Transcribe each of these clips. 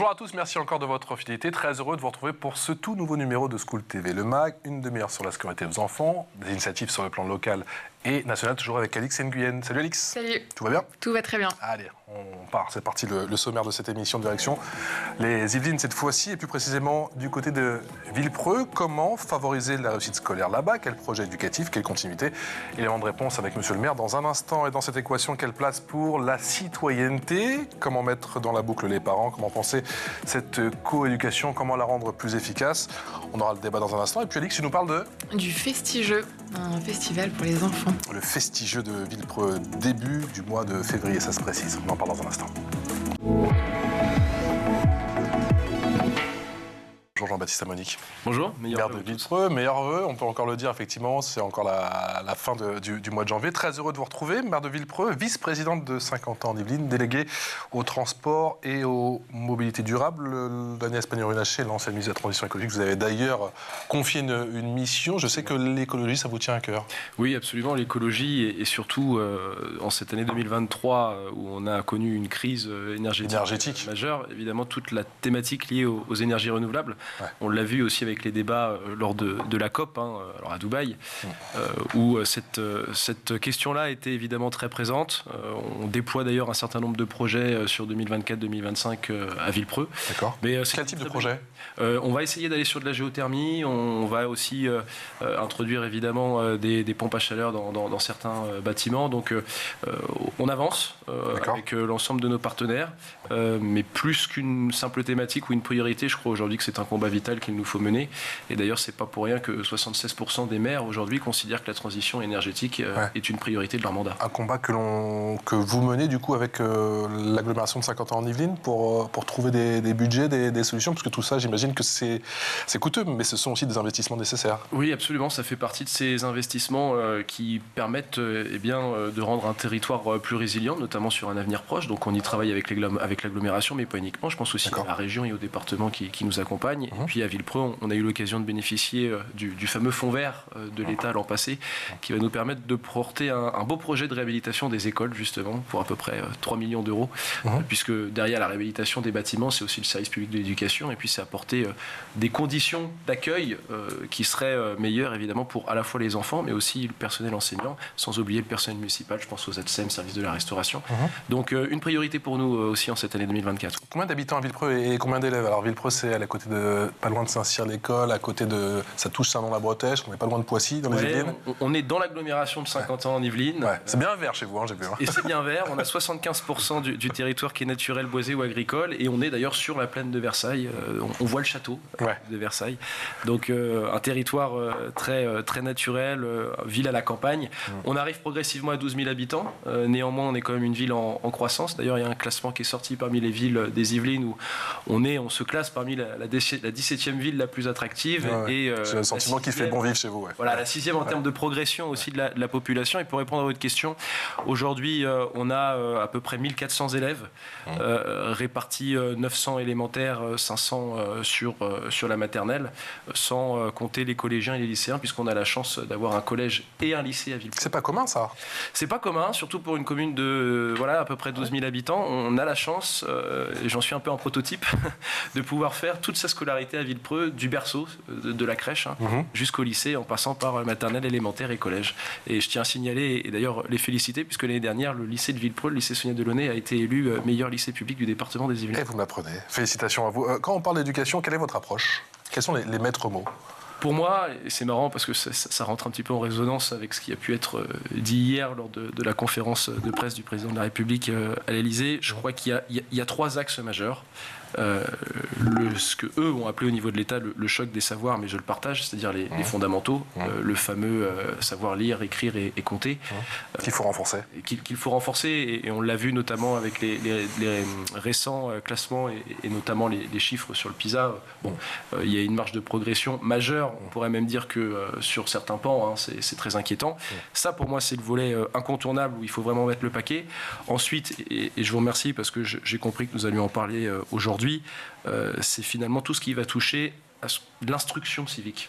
Bonjour à tous, merci encore de votre fidélité. Très heureux de vous retrouver pour ce tout nouveau numéro de School TV, le MAG, une demi-heure sur la scolarité des enfants, des initiatives sur le plan local et national, toujours avec Alix Nguyen. Salut Alix. Salut. Tout va bien? Tout va très bien. Allez, on part. C'est parti, le sommaire de cette émission de direction. Les Yvelines cette fois-ci, et plus précisément du côté de Villepreux. Comment favoriser la réussite scolaire là-bas? Quel projet éducatif? Quelle continuité? Élément de réponse avec Monsieur le maire dans un instant. Et dans cette équation, quelle place pour la citoyenneté? Comment mettre dans la boucle les parents? Comment penser cette coéducation? Comment la rendre plus efficace? On aura le débat dans un instant. Et puis Alix, tu nous parles du Festigeux, un festival pour les enfants. Le Festigeux de Villepreux, début du mois de février, ça se précise. On en parle dans un instant. Bonjour Jean-Baptiste Amonique. Bonjour, maire de Villepreux, meilleurs vœux, on peut encore le dire effectivement, c'est encore la fin du mois de janvier. Très heureux de vous retrouver, maire de Villepreux, vice-présidente de 50 ans d'Yvelines, déléguée au transport et aux mobilités durables. Agnès Pannier-Runacher, l'ancienne ministre de la Transition écologique, vous avez d'ailleurs confié une mission. Je sais que l'écologie, ça vous tient à cœur. Oui, absolument, l'écologie et surtout en cette année 2023 où on a connu une crise énergétique majeure, évidemment toute la thématique liée aux énergies renouvelables. Ouais. On l'a vu aussi avec les débats lors de la COP, alors à Dubaï, où cette question-là était évidemment très présente. On déploie d'ailleurs un certain nombre de projets sur 2024-2025 à Villepreux. D'accord. Mais quel type de projet? On va essayer d'aller sur de la géothermie. On va aussi introduire évidemment des pompes à chaleur dans certains bâtiments. Donc on avance avec l'ensemble de nos partenaires. Mais plus qu'une simple thématique ou une priorité, je crois aujourd'hui que c'est un combat vital qu'il nous faut mener. Et d'ailleurs, c'est pas pour rien que 76% des maires aujourd'hui considèrent que la transition énergétique est une priorité de leur mandat. Un combat que vous menez du coup avec l'agglomération de 50 ans en Yvelines pour trouver des budgets, des solutions, parce que tout ça, j'imagine que c'est coûteux, mais ce sont aussi des investissements nécessaires. Oui, absolument. Ça fait partie de ces investissements qui permettent de rendre un territoire plus résilient, notamment sur un avenir proche. Donc on y travaille avec l'agglomération, mais pas uniquement. Je pense aussi à la région et au département qui nous accompagnent. Et puis à Villepreux, on a eu l'occasion de bénéficier du fameux fonds vert de l'État l'an passé, qui va nous permettre de porter un beau projet de réhabilitation des écoles, justement, pour à peu près 3 millions d'euros, puisque derrière la réhabilitation des bâtiments, c'est aussi le service public de l'éducation, et puis c'est apporter des conditions d'accueil qui seraient meilleures, évidemment, pour à la fois les enfants, mais aussi le personnel enseignant, sans oublier le personnel municipal, je pense aux ATSEM, service de la restauration. Donc une priorité pour nous aussi en cette année 2024. Combien d'habitants à Villepreux et combien d'élèves? Alors Villepreux, c'est à côté de, pas loin de Saint-Cyr l'école, à côté de, ça touche Saint-Nom-la-Bretèche, on n'est pas loin de Poissy dans les Yvelines. On est dans l'agglomération de 50 ans en Yvelines. Ouais. C'est bien vert chez vous, j'ai vu. Et c'est bien vert, on a 75% du territoire qui est naturel, boisé ou agricole, et on est d'ailleurs sur la plaine de Versailles, on voit le château de Versailles. Donc un territoire très naturel, ville à la campagne. On arrive progressivement à 12 000 habitants, néanmoins on est quand même une ville en croissance. D'ailleurs il y a un classement qui est sorti parmi les villes des Yvelines où on se classe parmi la 17e ville la plus attractive. C'est le sentiment qui fait bon vivre chez vous. Voilà, la 6e en termes de progression aussi de la population. Et pour répondre à votre question, aujourd'hui on a à peu près 1400 élèves répartis 900 élémentaires, 500 sur la maternelle, sans compter les collégiens et les lycéens, puisqu'on a la chance d'avoir un collège et un lycée à Villepreux. C'est pas commun ça? C'est pas commun, surtout pour une commune de à peu près 12 000 habitants. On a la chance, et j'en suis un peu un prototype, de pouvoir faire toute sa scolarité à Villepreux, du berceau, de la crèche, jusqu'au lycée, en passant par maternelle, élémentaire et collège. Et je tiens à signaler, et d'ailleurs les féliciter, puisque l'année dernière, le lycée de Villepreux, le lycée Sonia Delaunay, a été élu meilleur lycée public du département des Yvelines. Et vous m'apprenez. Félicitations à vous. Quand on parle d'éducation, quelle est votre approche? Quels sont les maîtres mots? Pour moi, et c'est marrant parce que ça rentre un petit peu en résonance avec ce qui a pu être dit hier lors de la conférence de presse du président de la République à l'Élysée, je crois qu'il y a 3 axes majeurs. Ce que eux ont appelé au niveau de l'État le choc des savoirs, mais je le partage, c'est-à-dire les fondamentaux, le fameux savoir lire, écrire et compter. Qu'il faut renforcer. Qu'il faut renforcer, et on l'a vu notamment avec les récents classements et notamment les chiffres sur le PISA. Il y a une marge de progression majeure, on pourrait même dire que sur certains pans, c'est très inquiétant. Ça, pour moi, c'est le volet incontournable où il faut vraiment mettre le paquet. Ensuite, et je vous remercie parce que j'ai compris que nous allions en parler aujourd'hui, c'est finalement tout ce qui va toucher à ce l'instruction civique,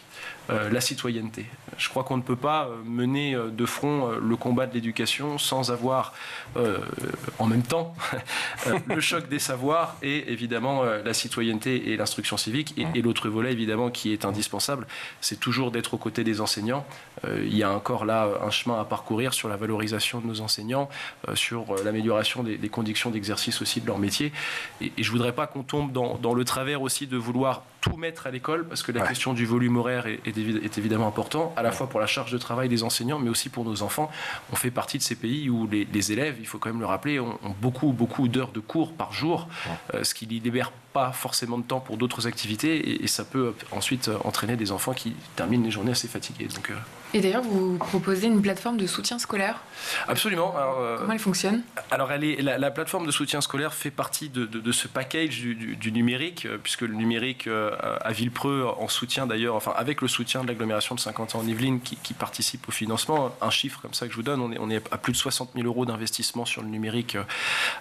la citoyenneté. Je crois qu'on ne peut pas mener de front le combat de l'éducation sans avoir en même temps le choc des savoirs et évidemment la citoyenneté et l'instruction civique. Et l'autre volet évidemment qui est indispensable, c'est toujours d'être aux côtés des enseignants. Il y a encore là un chemin à parcourir sur la valorisation de nos enseignants, sur l'amélioration des conditions d'exercice aussi de leur métier. Et je ne voudrais pas qu'on tombe dans le travers aussi de vouloir tout mettre à l'école, parce que la question du volume horaire est évidemment important, à la fois pour la charge de travail des enseignants, mais aussi pour nos enfants. On fait partie de ces pays où les élèves, il faut quand même le rappeler, ont beaucoup d'heures de cours par jour, ce qui ne libère pas forcément de temps pour d'autres activités, et ça peut ensuite entraîner des enfants qui terminent les journées assez fatigués. Donc, Et d'ailleurs, vous proposez une plateforme de soutien scolaire. Absolument. Alors, comment elle fonctionne? Alors, la plateforme de soutien scolaire fait partie de ce package du numérique, puisque le numérique à Villepreux, en soutien d'ailleurs, enfin avec le soutien de l'agglomération de Saint-Quentin en Yvelines qui participe au financement, un chiffre comme ça que je vous donne, on est à plus de 60 000 € d'investissement sur le numérique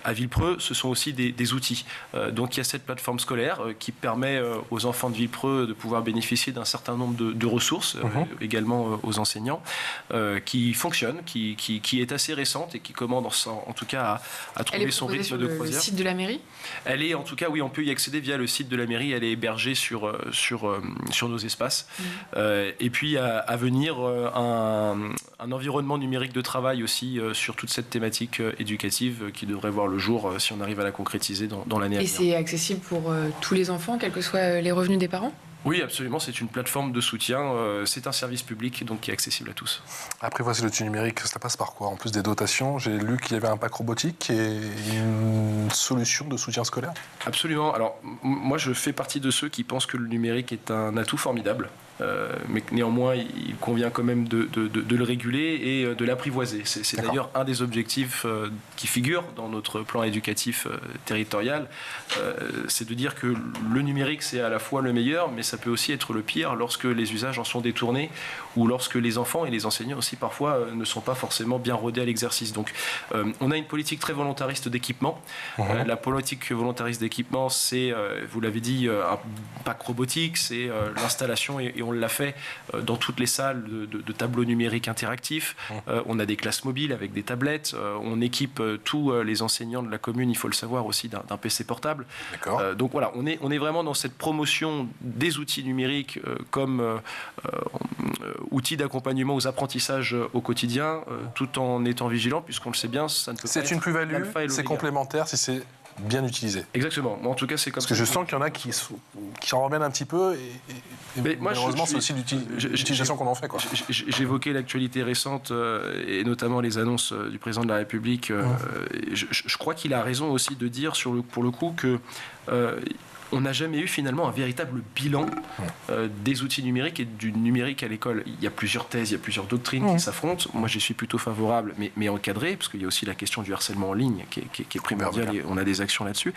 à Villepreux. Ce sont aussi des outils. Donc il y a cette plateforme scolaire qui permet aux enfants de Villepreux de pouvoir bénéficier d'un certain nombre de ressources, également aux enseignants, qui fonctionne, qui est assez récente et qui commence en tout cas à trouver son rythme de croisière. Le site de la mairie? Elle est en tout cas, oui, on peut y accéder via le site de la mairie. Elle est hébergée sur nos espaces. Et puis à venir un environnement numérique de travail aussi sur toute cette thématique éducative qui devrait voir le jour si on arrive à la concrétiser dans l'année à venir. Et c'est accessible pour tous les enfants, quels que soient les revenus des parents? Oui, absolument. C'est une plateforme de soutien. C'est un service public donc qui est accessible à tous. Après, voici l'outil numérique. Ça passe par quoi? En plus des dotations, j'ai lu qu'il y avait un pack robotique et une solution de soutien scolaire. Absolument. Alors, moi, je fais partie de ceux qui pensent que le numérique est un atout formidable. Mais néanmoins, il convient quand même de le réguler et de l'apprivoiser. C'est d'ailleurs un des objectifs qui figure dans notre plan éducatif territorial. C'est de dire que le numérique, c'est à la fois le meilleur, mais ça peut aussi être le pire lorsque les usages en sont détournés ou lorsque les enfants et les enseignants aussi parfois ne sont pas forcément bien rodés à l'exercice. Donc, on a une politique très volontariste d'équipement. La politique volontariste d'équipement, c'est, vous l'avez dit, un pack robotique, c'est l'installation et on l'a fait dans toutes les salles de tableaux numériques interactifs. On a des classes mobiles avec des tablettes. On équipe tous les enseignants de la commune, il faut le savoir, aussi d'un PC portable. Donc voilà, on est vraiment dans cette promotion des outils numériques comme outils d'accompagnement aux apprentissages au quotidien, tout en étant vigilant, puisqu'on le sait bien, ça ne peut pas C'est une plus-value, c'est complémentaire si c'est bien utilisé. Exactement. En tout cas, c'est comme ça. Parce que je sens qu'il y en a qui en reviennent un petit peu et malheureusement, c'est aussi l'utilisation qu'on en fait. J'évoquais l'actualité récente et notamment les annonces du président de la République. Je crois qu'il a raison aussi de dire pour le coup que on n'a jamais eu finalement un véritable bilan des outils numériques et du numérique à l'école. Il y a plusieurs thèses, il y a plusieurs doctrines qui s'affrontent. Moi, j'y suis plutôt favorable, mais encadré, parce qu'il y a aussi la question du harcèlement en ligne qui est primordiale et on a des actions là-dessus.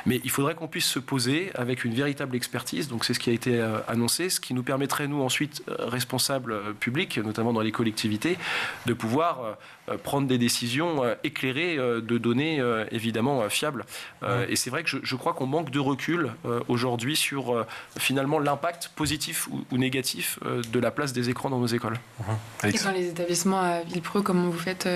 Mais il faudrait qu'on puisse se poser avec une véritable expertise. Donc, c'est ce qui a été annoncé, ce qui nous permettrait, nous, ensuite, responsables publics, notamment dans les collectivités, de pouvoir prendre des décisions éclairées de données évidemment fiables. Et c'est vrai que je crois qu'on manque de recul aujourd'hui sur finalement l'impact positif ou négatif de la place des écrans dans nos écoles. Et dans les établissements à Villepreux, comment vous faites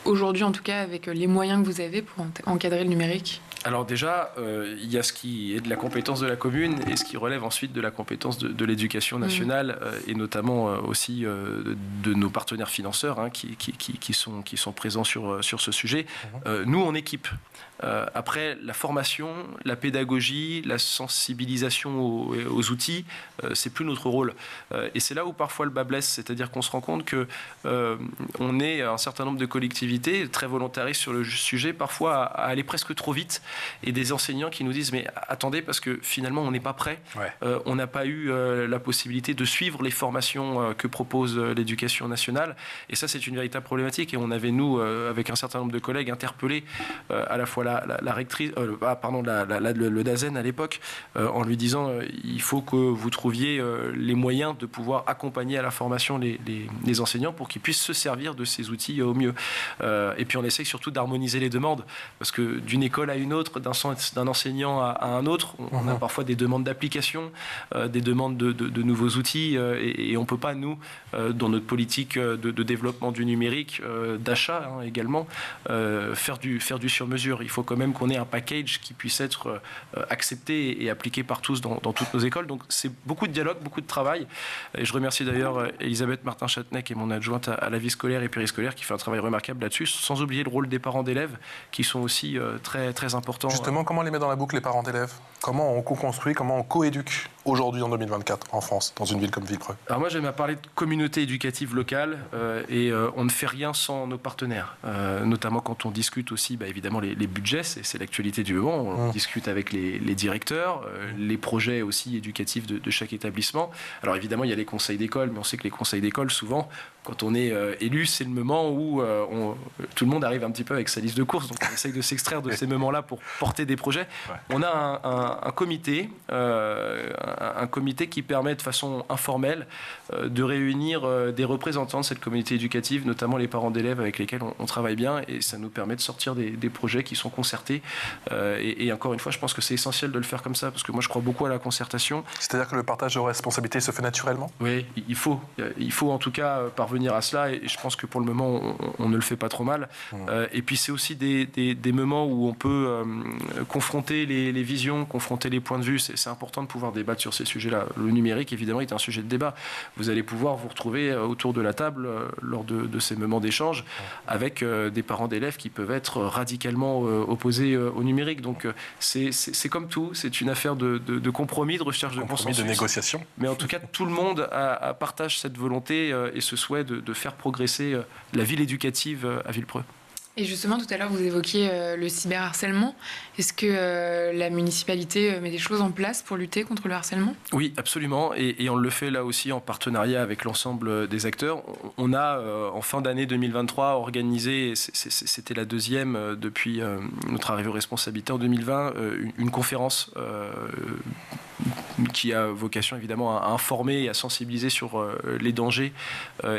aujourd'hui en tout cas avec les moyens que vous avez pour encadrer le numérique? Alors déjà, il y a ce qui est de la compétence de la commune et ce qui relève ensuite de la compétence de l'éducation nationale et notamment aussi de nos partenaires financeurs qui sont présents sur ce sujet. Nous, on équipe. Après, la formation, la pédagogie, la sensibilisation aux outils, c'est plus notre rôle. Et c'est là où parfois le bas blesse, c'est-à-dire qu'on se rend compte que on est un certain nombre de collectivités très volontaristes sur le sujet, parfois à aller presque trop vite, et des enseignants qui nous disent mais attendez parce que finalement on n'est pas prêt, on n'a pas eu la possibilité de suivre les formations que propose l'éducation nationale, et ça c'est une véritable problématique. Et on avait nous avec un certain nombre de collègues interpellé à la fois la rectrice, le DAZEN à l'époque, l'époque, en lui disant il faut que vous trouviez les moyens de pouvoir accompagner à la formation les enseignants pour qu'ils puissent se servir de ces outils au mieux. Et puis on essaye surtout d'harmoniser les demandes, parce que d'une école à une autre, d'un enseignant à un autre, on a parfois des demandes d'application, des demandes de nouveaux outils, et on ne peut pas, nous, dans notre politique de développement du numérique, d'achat également, faire du sur-mesure. Il faut quand même qu'on ait un package qui puisse être accepté et appliqué par tous dans toutes nos écoles. Donc c'est beaucoup de dialogue, beaucoup de travail. Et je remercie d'ailleurs Elisabeth Martin-Châtenay, qui est mon adjointe à la vie scolaire et périscolaire, qui fait un travail remarquable là-dessus, sans oublier le rôle des parents d'élèves, qui sont aussi très, très importants. Justement, comment les met dans la boucle les parents d'élèves? Comment on co-construit, comment on co-éduque aujourd'hui en 2024 en France, dans une ville comme Villepreux? Alors moi, j'aime à parler de communauté éducative locale, et on ne fait rien sans nos partenaires, notamment quand on discute aussi, évidemment, les budgets, c'est l'actualité du moment. On discute avec les directeurs, les projets aussi éducatifs de chaque établissement. Alors évidemment, il y a les conseils d'école, mais on sait que les conseils d'école, souvent, quand on est élu, c'est le moment où tout le monde arrive un petit peu avec sa liste de courses, donc on essaye de s'extraire de ces moments-là pour porter des projets. Ouais. On a un comité qui permet de façon informelle de réunir des représentants de cette communauté éducative, notamment les parents d'élèves avec lesquels on travaille bien, et ça nous permet de sortir des projets qui sont concertés. Et encore une fois, je pense que c'est essentiel de le faire comme ça, parce que moi je crois beaucoup à la concertation. C'est-à-dire que le partage de responsabilités se fait naturellement? Oui, il faut en tout cas parvenir à cela, et je pense que pour le moment on ne le fait pas trop mal. Et puis c'est aussi des moments où on peut confronter les visions, confronter les points de vue. C'est important de pouvoir débattre sur ces sujets-là. Le numérique, évidemment, est un sujet de débat. Vous allez pouvoir vous retrouver autour de la table lors de ces moments d'échange avec des parents d'élèves qui peuvent être radicalement opposés au numérique. Donc c'est comme tout, c'est une affaire de compromis, de recherche de consensus, de négociation. Mais en tout cas, tout le monde partage cette volonté et ce souhait de faire progresser la ville éducative à Villepreux. Et justement, tout à l'heure, vous évoquiez le cyberharcèlement. Est-ce que la municipalité met des choses en place pour lutter contre le harcèlement? Oui, absolument. Et on le fait là aussi en partenariat avec l'ensemble des acteurs. On a, en fin d'année 2023, organisé, c'était la deuxième depuis notre arrivée aux responsabilités en 2020, une conférence qui a vocation évidemment à informer et à sensibiliser sur les dangers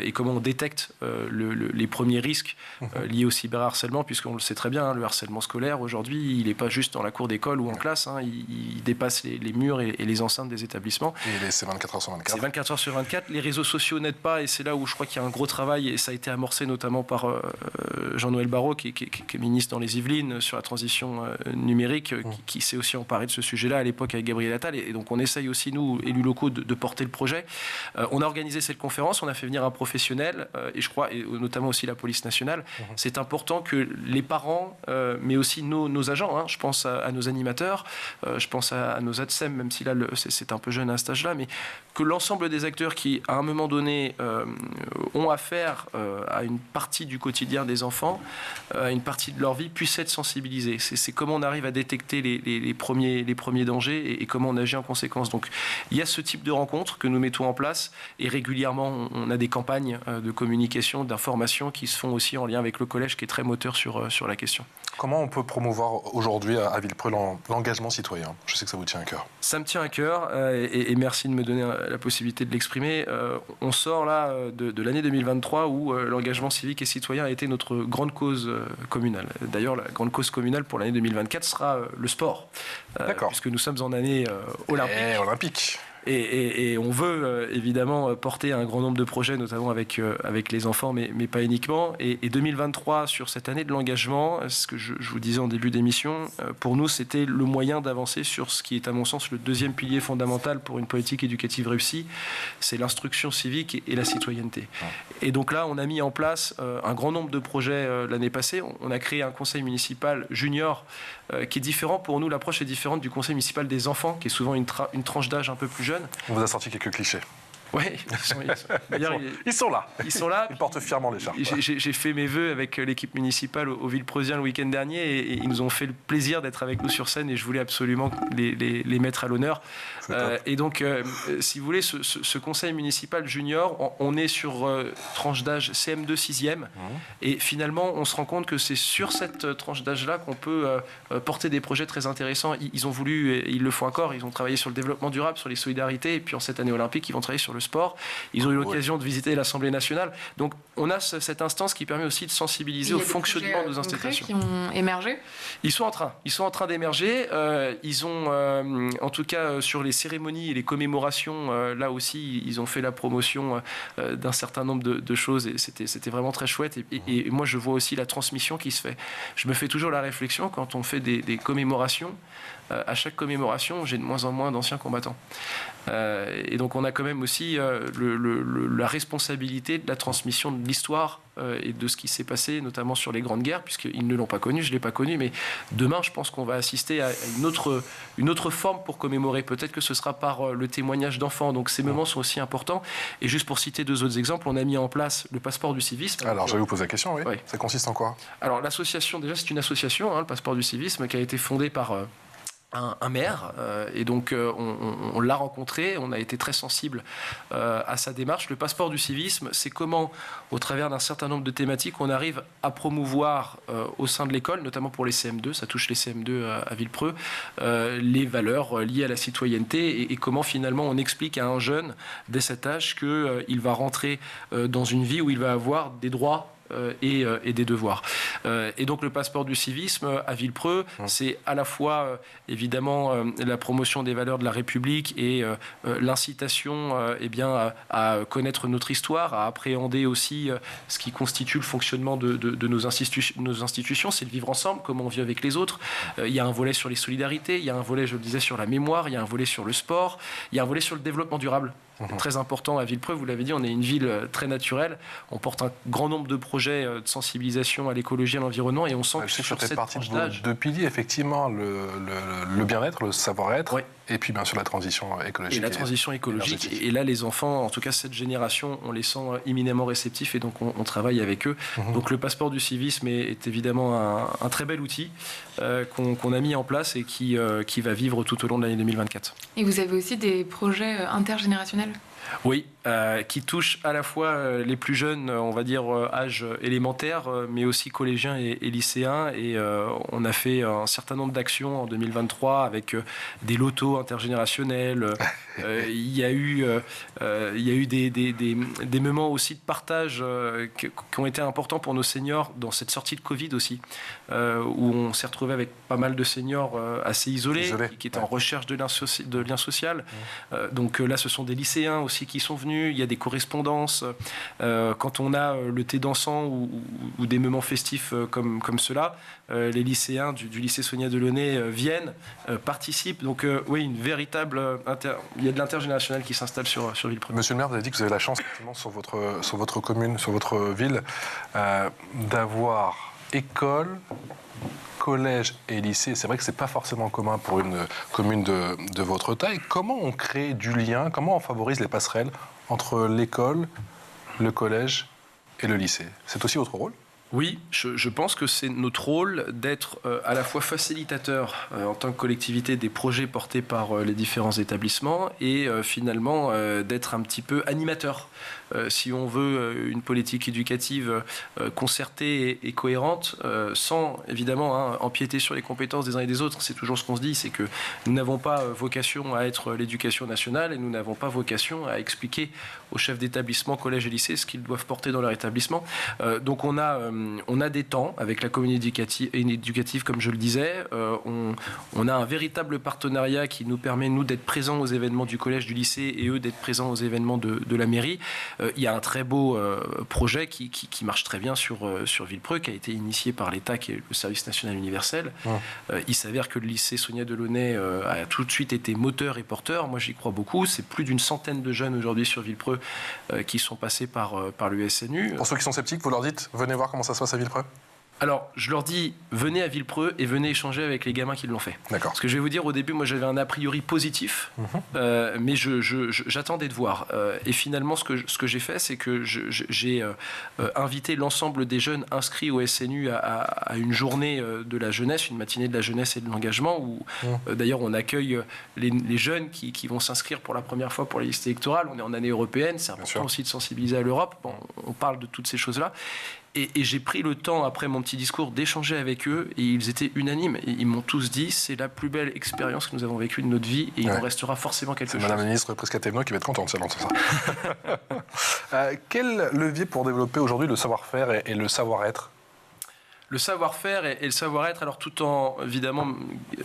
et comment on détecte les premiers risques liés au cyberharcèlement, puisqu'on le sait très bien, le harcèlement scolaire aujourd'hui, il n'est pas juste dans la cour d'école ou en classe, il dépasse les murs et les enceintes des établissements. Et c'est 24 heures sur 24. C'est 24 heures sur 24. Les réseaux sociaux n'aident pas, et c'est là où je crois qu'il y a un gros travail, et ça a été amorcé notamment par Jean-Noël Barrot, qui est ministre dans les Yvelines sur la transition numérique, qui s'est aussi emparé de ce sujet-là à l'époque avec Gabriel Attal, et donc on essaye aussi, nous, élus locaux, de porter le projet. On a organisé cette conférence, on a fait venir un professionnel, et je crois, et notamment aussi la police nationale. C'est important que les parents, mais aussi nos agents, je pense à nos animateurs, je pense à nos ADSEM, même si là, c'est un peu jeune à cet âge-là, mais que l'ensemble des acteurs qui, à un moment donné, ont affaire à une partie du quotidien des enfants, à une partie de leur vie, puissent être sensibilisés. C'est comment on arrive à détecter les premiers dangers et comment on agit en conséquence. Donc il y a ce type de rencontres que nous mettons en place, et régulièrement on a des campagnes de communication, d'information qui se font aussi en lien avec le collège, qui est très moteur sur la question. Comment on peut promouvoir aujourd'hui à Villepreux l'engagement citoyen? Je sais que ça vous tient à cœur. Ça me tient à cœur, et merci de me donner la possibilité de l'exprimer. On sort là de l'année 2023 où l'engagement civique et citoyen a été notre grande cause communale. D'ailleurs, la grande cause communale pour l'année 2024 sera le sport, puisque nous sommes en année olympique. Et on veut évidemment porter un grand nombre de projets, notamment avec les enfants, mais pas uniquement. Et 2023, sur cette année de l'engagement, ce que je vous disais en début d'émission, pour nous, c'était le moyen d'avancer sur ce qui est, à mon sens, le deuxième pilier fondamental pour une politique éducative réussie, c'est l'instruction civique et la citoyenneté. Et donc là, on a mis en place un grand nombre de projets l'année passée. On a créé un conseil municipal junior qui est différent. Pour nous, l'approche est différente du conseil municipal des enfants, qui est souvent une tranche d'âge un peu plus jeune. On vous a sorti quelques clichés. Oui, ils sont là. Ils sont là. Ils portent fièrement l'écharpe. J'ai fait mes vœux avec l'équipe municipale au Villepreusien le week-end dernier et ils nous ont fait le plaisir d'être avec nous sur scène et je voulais absolument les mettre à l'honneur. Et donc, si vous voulez, ce conseil municipal junior, on est sur tranche d'âge CM2 6e et finalement, on se rend compte que c'est sur cette tranche d'âge-là qu'on peut porter des projets très intéressants. Ils ont voulu, et ils le font encore, ils ont travaillé sur le développement durable, sur les solidarités et puis en cette année olympique, ils vont travailler sur le sport. Ils ont eu l'occasion de visiter l'Assemblée nationale. Donc, on a cette instance qui permet aussi de sensibiliser au fonctionnement de nos institutions. Qui ont émergé ? Ils sont en train d'émerger. Ils ont, en tout cas, sur les cérémonies et les commémorations, là aussi, ils ont fait la promotion d'un certain nombre de choses et c'était vraiment très chouette. Et moi, je vois aussi la transmission qui se fait. Je me fais toujours la réflexion quand on fait des commémorations. À chaque commémoration, j'ai de moins en moins d'anciens combattants. Et donc, on a quand même aussi la responsabilité de la transmission de l'histoire et de ce qui s'est passé, notamment sur les grandes guerres, puisqu'ils ne l'ont pas connu, je ne l'ai pas connu, mais demain, je pense qu'on va assister à une autre forme pour commémorer. Peut-être que ce sera par le témoignage d'enfants. Donc, ces moments sont aussi importants. Et juste pour citer 2 autres exemples, on a mis en place le passeport du civisme. Alors, j'allais vous poser la question, oui. Ça consiste en quoi ? Alors, l'association, déjà, c'est une association, le passeport du civisme, qui a été fondée par un maire, et donc on l'a rencontré, on a été très sensible à sa démarche. Le passeport du civisme, c'est comment, au travers d'un certain nombre de thématiques, on arrive à promouvoir au sein de l'école, notamment pour les CM2, ça touche les CM2 à Villepreux, les valeurs liées à la citoyenneté et comment finalement on explique à un jeune dès cet âge qu'il va rentrer dans une vie où il va avoir des droits et des devoirs. Et donc le passeport du civisme à Villepreux, c'est à la fois évidemment la promotion des valeurs de la République et l'incitation à connaître notre histoire, à appréhender aussi ce qui constitue le fonctionnement de nos institutions, c'est le vivre ensemble, comment on vit avec les autres. Il y a un volet sur les solidarités, il y a un volet, je le disais, sur la mémoire, il y a un volet sur le sport, il y a un volet sur le développement durable. Très important à Villepreux, vous l'avez dit, on est une ville très naturelle, on porte un grand nombre de projets de sensibilisation à l'écologie, à l'environnement et on sent que sur cette tranche d'âge... 2 piliers, effectivement, le bien-être, le savoir-être, et puis bien sûr la transition écologique. Et la transition écologique, et là les enfants, en tout cas cette génération, on les sent éminemment réceptifs et donc on travaille avec eux. Donc le passeport du civisme est évidemment un très bel outil qu'on a mis en place et qui va vivre tout au long de l'année 2024. Et vous avez aussi des projets intergénérationnels ? Oui, qui touche à la fois les plus jeunes, on va dire âge élémentaire, mais aussi collégiens et lycéens. Et on a fait un certain nombre d'actions en 2023 avec des lotos intergénérationnels. Il y a eu des moments aussi de partage qui ont été importants pour nos seniors dans cette sortie de Covid aussi, où on s'est retrouvé avec pas mal de seniors assez isolés qui étaient en recherche de lien social. Donc là, ce sont des lycéens aussi qui sont venus, il y a des correspondances. Quand on a le thé dansant ou des moments festifs comme cela, les lycéens du lycée Sonia Delaunay viennent, participent. Donc oui, une véritable... Il y a de l'intergénérationnel qui s'installe sur Villepreux. Monsieur le maire, vous avez dit que vous avez la chance, effectivement, sur votre commune, sur votre ville, d'avoir école, collège et lycée. C'est vrai que ce n'est pas forcément commun pour une commune de votre taille. Comment on crée du lien, comment on favorise les passerelles entre l'école, le collège et le lycée ? C'est aussi votre rôle ? Oui, je pense que c'est notre rôle d'être à la fois facilitateur en tant que collectivité des projets portés par les différents établissements et finalement d'être un petit peu animateur. Si on veut une politique éducative concertée et cohérente, sans évidemment empiéter sur les compétences des uns et des autres, c'est toujours ce qu'on se dit, c'est que nous n'avons pas vocation à être l'éducation nationale et nous n'avons pas vocation à expliquer aux chefs d'établissement, collèges et lycées ce qu'ils doivent porter dans leur établissement. Donc on a des temps avec la communauté éducative, comme je le disais. On a un véritable partenariat qui nous permet, nous, d'être présents aux événements du collège, du lycée et eux d'être présents aux événements de la mairie. Il y a un très beau projet qui marche très bien sur Villepreux, qui a été initié par l'État, qui est le service national universel. Il s'avère que le lycée Sonia Delaunay a tout de suite été moteur et porteur. Moi, j'y crois beaucoup. C'est plus d'une centaine de jeunes aujourd'hui sur Villepreux qui sont passés par le SNU. Pour ceux qui sont sceptiques, vous leur dites, venez voir comment ça se passe à Villepreux ? Alors, je leur dis, venez à Villepreux et venez échanger avec les gamins qui l'ont fait. D'accord. Parce que je vais vous dire, au début, moi, j'avais un a priori positif, mais j'attendais de voir. Et finalement, ce que j'ai fait, c'est que j'ai invité l'ensemble des jeunes inscrits au SNU à une journée de la jeunesse, une matinée de la jeunesse et de l'engagement, où d'ailleurs, on accueille les jeunes qui vont s'inscrire pour la première fois pour les listes électorales. On est en année européenne, c'est important aussi de sensibiliser à l'Europe. Bon, on parle de toutes ces choses-là. Et j'ai pris le temps, après mon petit discours, d'échanger avec eux, et ils étaient unanimes. Ils m'ont tous dit, c'est la plus belle expérience que nous avons vécue de notre vie, et il en restera forcément quelque chose. Madame la ministre Prescatevno qui va être contente, c'est ça. Quel levier pour développer aujourd'hui le savoir-faire et le savoir-être ? Le savoir-faire et le savoir-être, alors tout en évidemment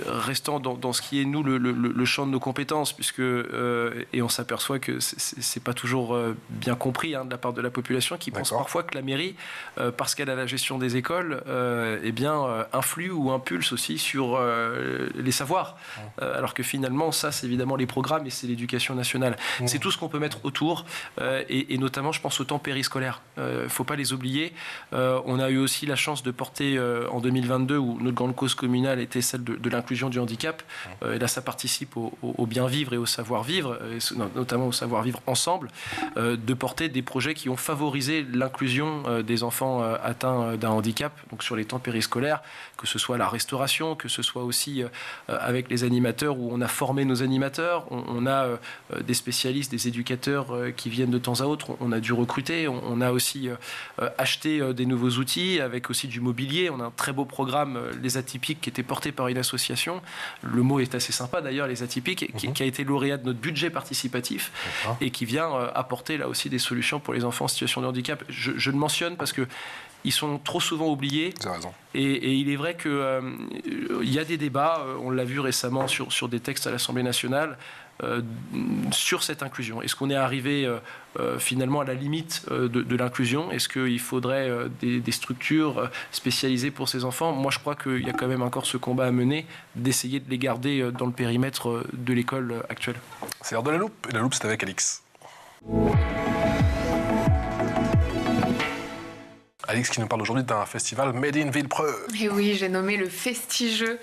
restant dans ce qui est nous le champ de nos compétences, puisque et on s'aperçoit que c'est pas toujours bien compris de la part de la population qui pense parfois que la mairie, parce qu'elle a la gestion des écoles, influe ou impulse aussi sur les savoirs, alors que finalement ça c'est évidemment les programmes et c'est l'éducation nationale. C'est tout ce qu'on peut mettre autour et notamment je pense au temps périscolaire. Faut pas les oublier. On a eu aussi la chance de porter en 2022 où notre grande cause communale était celle de l'inclusion du handicap. Et là, ça participe au bien vivre et au savoir vivre, notamment au savoir vivre ensemble, de porter des projets qui ont favorisé l'inclusion des enfants atteints d'un handicap, donc sur les temps périscolaires, que ce soit la restauration, que ce soit aussi avec les animateurs où on a formé nos animateurs, on a des spécialistes, des éducateurs qui viennent de temps à autre, on a dû recruter, on a aussi acheté des nouveaux outils avec aussi du mobilier. On a un très beau programme, Les Atypiques, qui était porté par une association. Le mot est assez sympa d'ailleurs, Les Atypiques, qui a été lauréat de notre budget participatif et qui vient apporter là aussi des solutions pour les enfants en situation de handicap. Je le mentionne parce que ils sont trop souvent oubliés. Vous avez raison. Et il est vrai qu'il y a des débats, on l'a vu récemment sur des textes à l'Assemblée nationale, sur cette inclusion. Est-ce qu'on est arrivé finalement à la limite de l'inclusion ? Est-ce qu'il faudrait des structures spécialisées pour ces enfants ? Moi, je crois qu'il y a quand même encore ce combat à mener, d'essayer de les garder dans le périmètre de l'école actuelle. C'est l'heure de la loupe, et la loupe, c'est avec Alix. Alix qui nous parle aujourd'hui d'un festival Made in Villepreux. Et oui, j'ai nommé le Festigeux.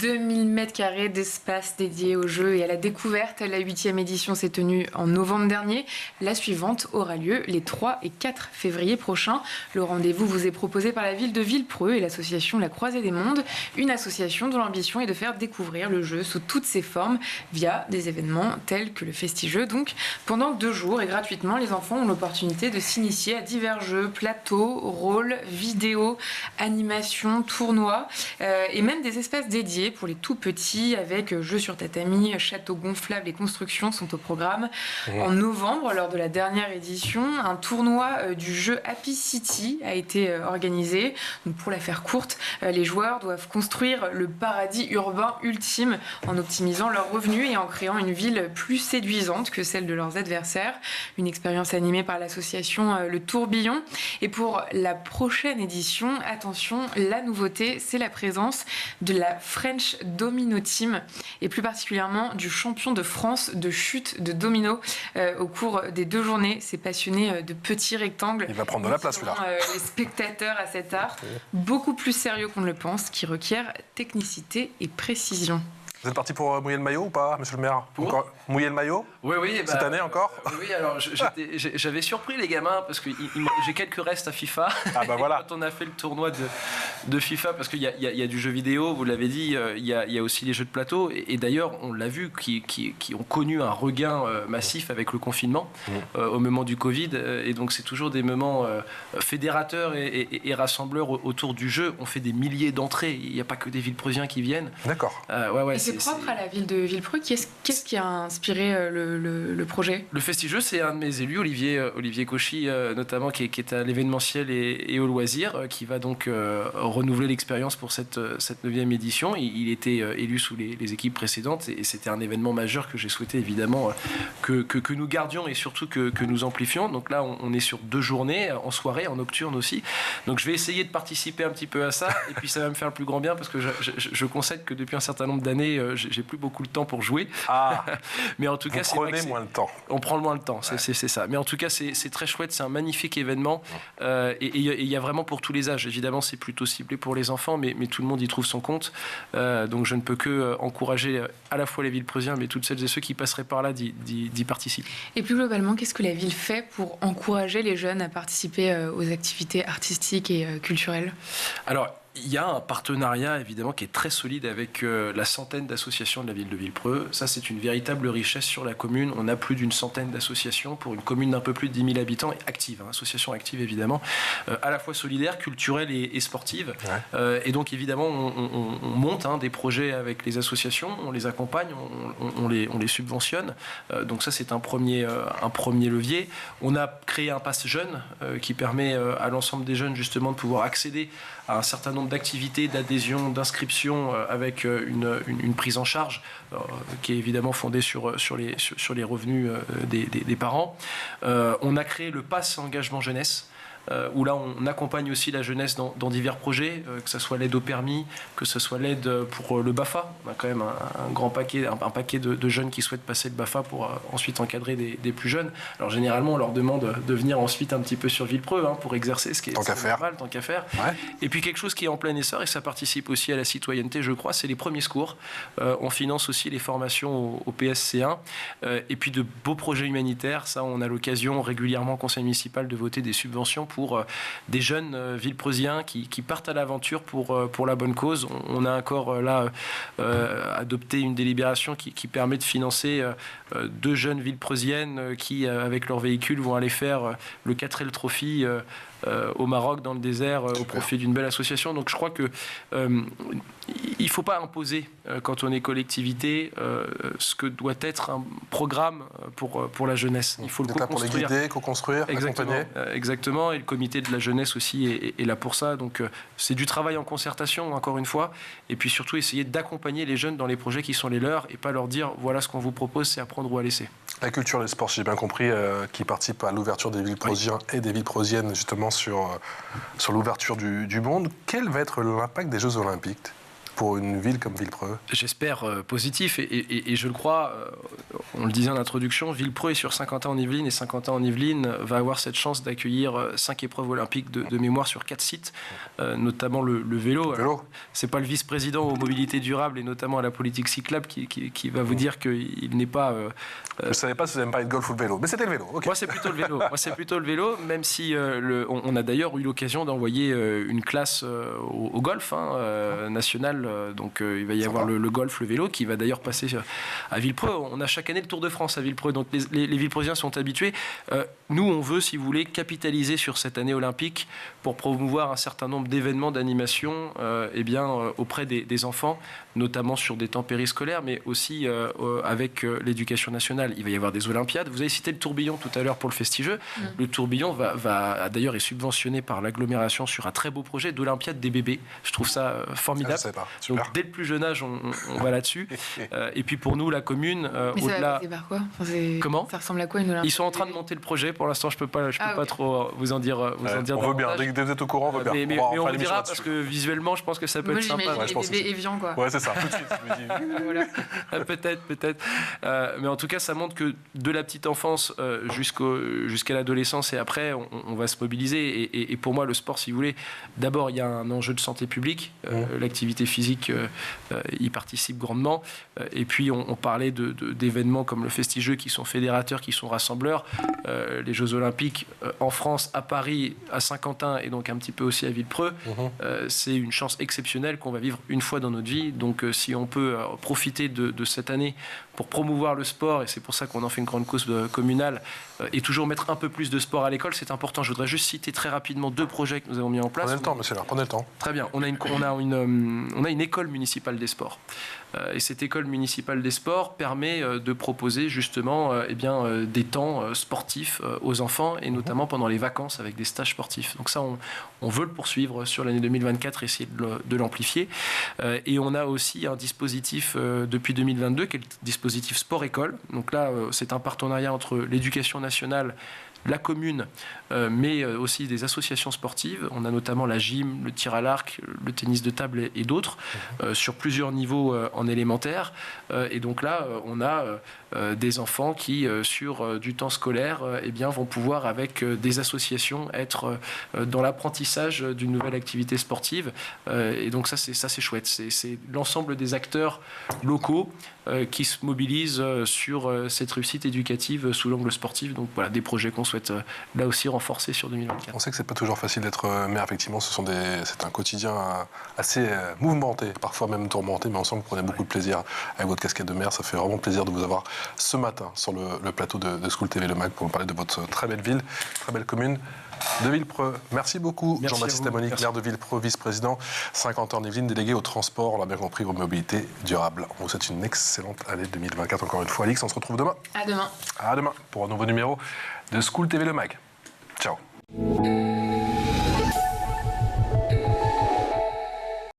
2000 m² d'espace dédié aux jeux et à la découverte. La 8e édition s'est tenue en novembre dernier. La suivante aura lieu les 3 et 4 février prochains. Le rendez-vous vous est proposé par la ville de Villepreux et l'association La Croisée des Mondes, une association dont l'ambition est de faire découvrir le jeu sous toutes ses formes via des événements tels que le Festigeux. Donc, pendant 2 jours et gratuitement, les enfants ont l'opportunité de s'initier à divers jeux, plateaux, rôles, vidéos, animations, tournois et même des espaces dédiés pour les tout petits avec jeux sur tatami, châteaux gonflables et constructions sont au programme. En novembre, lors de la dernière édition, un tournoi du jeu Happy City a été organisé. Donc pour la faire courte, les joueurs doivent construire le paradis urbain ultime en optimisant leurs revenus et en créant une ville plus séduisante que celle de leurs adversaires. Une expérience animée par l'association Le Tourbillon. Et pour la prochaine édition, attention, la nouveauté, c'est la présence de la French Domino Team et plus particulièrement du champion de France de chute de domino au cours des 2 journées. Ces passionnés de petits rectangles. Il va prendre de la place, celui-là. Les spectateurs à cet art beaucoup plus sérieux qu'on ne le pense, qui requiert technicité et précision. Vous êtes parti pour mouiller le maillot ou pas, monsieur le maire ? Encore mouiller le maillot ? Oui. Cette année encore ? Oui, alors j'avais surpris les gamins parce que j'ai quelques restes à FIFA. Ah bah voilà. Quand on a fait le tournoi de FIFA, parce qu'il y a du jeu vidéo, vous l'avez dit, il y a aussi les jeux de plateau. Et d'ailleurs, on l'a vu, qui ont connu un regain massif avec le confinement au moment du Covid. Et donc, c'est toujours des moments fédérateurs et rassembleurs autour du jeu. On fait des milliers d'entrées. Il n'y a pas que des Villepreuxiens qui viennent. D'accord. Ouais, c'est propre à la ville de Villepreux. Qu'est-ce qui a inspiré le projet ? Le Festigeux, c'est un de mes élus, Olivier Cauchy, notamment, qui est à l'événementiel et au loisir, qui va donc renouveler l'expérience pour cette 9e édition. Il était élu sous les équipes précédentes et c'était un événement majeur que j'ai souhaité évidemment que nous gardions et surtout que nous amplifions. Donc là, on est sur 2 journées, en soirée, en nocturne aussi. Donc je vais essayer de participer un petit peu à ça et puis ça va me faire le plus grand bien parce que je concède que depuis un certain nombre d'années, j'ai plus beaucoup de temps pour jouer. Mais en tout cas, vous prenez moins le temps. On prend moins le temps, c'est ça. Mais en tout cas, c'est très chouette, c'est un magnifique événement. Et il y a vraiment pour tous les âges. Évidemment, c'est plutôt ciblé pour les enfants, mais tout le monde y trouve son compte. Donc je ne peux que encourager à la fois les Villepreusiens, mais toutes celles et ceux qui passeraient par là d'y participer. Et plus globalement, qu'est-ce que la ville fait pour encourager les jeunes à participer aux activités artistiques et culturelles ? Alors, il y a un partenariat évidemment qui est très solide avec la centaine d'associations de la ville de Villepreux. Ça, c'est une véritable richesse sur la commune. On a plus d'une centaine d'associations pour une commune d'un peu plus de 10 000 habitants, et actives, associations actives évidemment, à la fois solidaires, culturelles et sportives. Et donc évidemment, on monte des projets avec les associations, on les accompagne, on les subventionne. Donc ça, c'est un premier levier. On a créé un pass jeune qui permet à l'ensemble des jeunes justement de pouvoir accéder à un certain nombre d'activités, d'adhésion, d'inscription avec une prise en charge qui est évidemment fondée sur les revenus des parents. On a créé le pass engagement jeunesse, où là on accompagne aussi la jeunesse dans divers projets, que ce soit l'aide au permis, que ce soit l'aide pour le BAFA. On a quand même un paquet de jeunes qui souhaitent passer le BAFA pour ensuite encadrer des plus jeunes. Alors généralement on leur demande de venir ensuite un petit peu sur Villepreux pour exercer, ce qui est normal, tant qu'à faire. Et puis quelque chose qui est en plein essor, et ça participe aussi à la citoyenneté, je crois, c'est les premiers secours. On finance aussi les formations au PSC1, et puis de beaux projets humanitaires. Ça, on a l'occasion régulièrement au conseil municipal de voter des subventions pour des jeunes Villepreusiens qui partent à l'aventure pour la bonne cause. On a encore adopté une délibération qui permet de financer 2 jeunes Villepreusiennes qui, avec leur véhicule, vont aller faire le 4L Trophy au Maroc, dans le désert, au profit d'une belle association. Donc je crois que il ne faut pas imposer, quand on est collectivité, ce que doit être un programme pour la jeunesse. Il faut le co-construire. Pour les guider, co-construire, accompagner. Exactement, et le comité de la jeunesse aussi est là pour ça. Donc c'est du travail en concertation, encore une fois, et puis surtout essayer d'accompagner les jeunes dans les projets qui sont les leurs, et pas leur dire voilà ce qu'on vous propose, c'est à prendre ou à laisser. La culture et le sport, j'ai bien compris, qui participe à l'ouverture des Villepreusiens et des Villepreusiennes justement sur l'ouverture du monde. Quel va être l'impact des Jeux Olympiques pour une ville comme Villepreux? J'espère positif, et je le crois, on le disait en introduction, Villepreux est sur Saint-Quentin-en-Yvelines, et Saint-Quentin-en-Yvelines va avoir cette chance d'accueillir 5 épreuves olympiques de mémoire sur 4 sites, notamment le vélo. C'est pas le vice-président aux mobilités durables et notamment à la politique cyclable qui va vous dire qu'il n'est pas... Je ne savais pas si vous n'aimez pas le golf ou le vélo, mais c'était le vélo. Okay. Moi, c'est plutôt le vélo. Même si on a d'ailleurs eu l'occasion d'envoyer une classe au golf national. Donc, il va y avoir le golf, le vélo, qui va d'ailleurs passer à Villepreux. On a chaque année le Tour de France à Villepreux. Donc, les Villepreusiens sont habitués. Nous, on veut, si vous voulez, capitaliser sur cette année olympique pour promouvoir un certain nombre d'événements d'animation auprès des enfants, notamment sur des temps périscolaires, mais aussi avec l'éducation nationale. Il va y avoir des Olympiades. Vous avez cité le tourbillon tout à l'heure pour le Festigeux. Le tourbillon d'ailleurs est subventionné par l'agglomération sur un très beau projet d'Olympiade des bébés. Je trouve ça formidable. Je sais pas. Donc dès le plus jeune âge, on va là-dessus. Et puis pour nous, la commune, mais au-delà. Ça va par quoi Comment? Ça ressemble à quoi une Olympiade? Ils sont en train de monter le projet. Pour l'instant, je peux pas trop vous en dire. On veut bien. Dès que vous êtes au courant, on veut bien. Mais on le dira parce que visuellement, je pense que ça peut être sympa. Moi, j'imagine les bébés évians, quoi. Ouais, c'est ça. Tout de suite, je me dis. Peut-être. Mais en tout cas, ça montre que de la petite enfance jusqu'à l'adolescence et après, on va se mobiliser. Et pour moi, le sport, si vous voulez, d'abord, il y a un enjeu de santé publique. L'activité physique y participe grandement. Et puis, on parlait d'événements comme le Festigeux qui sont fédérateurs, qui sont rassembleurs. Les Jeux Olympiques en France, à Paris, à Saint-Quentin et donc un petit peu aussi à Villepreux. C'est une chance exceptionnelle qu'on va vivre une fois dans notre vie. Donc, si on peut profiter de cette année pour promouvoir le sport, et c'est pour ça qu'on en fait une grande cause communale, et toujours mettre un peu plus de sport à l'école, c'est important. Je voudrais juste citer très rapidement 2 projets que nous avons mis en place. Prenez le temps, monsieur, prenez le temps. Très bien. On a une école municipale des sports. Et cette école municipale des sports permet de proposer justement des temps sportifs aux enfants, et notamment pendant les vacances avec des stages sportifs. Donc ça, on veut le poursuivre sur l'année 2024, essayer de l'amplifier. Et on a aussi un dispositif depuis 2022 qui est le dispositif sport-école. Donc là, c'est un partenariat entre l'éducation nationale, la commune, mais aussi des associations sportives. On a notamment la gym, le tir à l'arc, le tennis de table et d'autres, sur plusieurs niveaux en élémentaire. Et donc là, on a des enfants qui, sur du temps scolaire, vont pouvoir, avec des associations, être dans l'apprentissage d'une nouvelle activité sportive. Et donc ça, c'est chouette. C'est l'ensemble des acteurs locaux qui se mobilisent sur cette réussite éducative sous l'angle sportif. Donc voilà, des projets qu'on souhaite là aussi renforcer sur 2024. On sait que c'est pas toujours facile d'être maire, effectivement. C'est un quotidien assez mouvementé, parfois même tourmenté, mais on sent que vous prenez beaucoup de plaisir avec votre casquette de maire. Ça fait vraiment plaisir de vous avoir ce matin sur le plateau de School TV Le Mag pour nous parler de votre très belle ville, très belle commune de Villepreux. Merci beaucoup, Jean-Baptiste Amonique, maire de Villepreux, vice-président, 50 ans en Yvelines, délégué au transport, on l'a bien compris, aux mobilités durables. On vous souhaite une excellente année 2024 encore une fois. Alix, on se retrouve demain. À demain. À demain pour un nouveau numéro de School TV Le Mag. Ciao.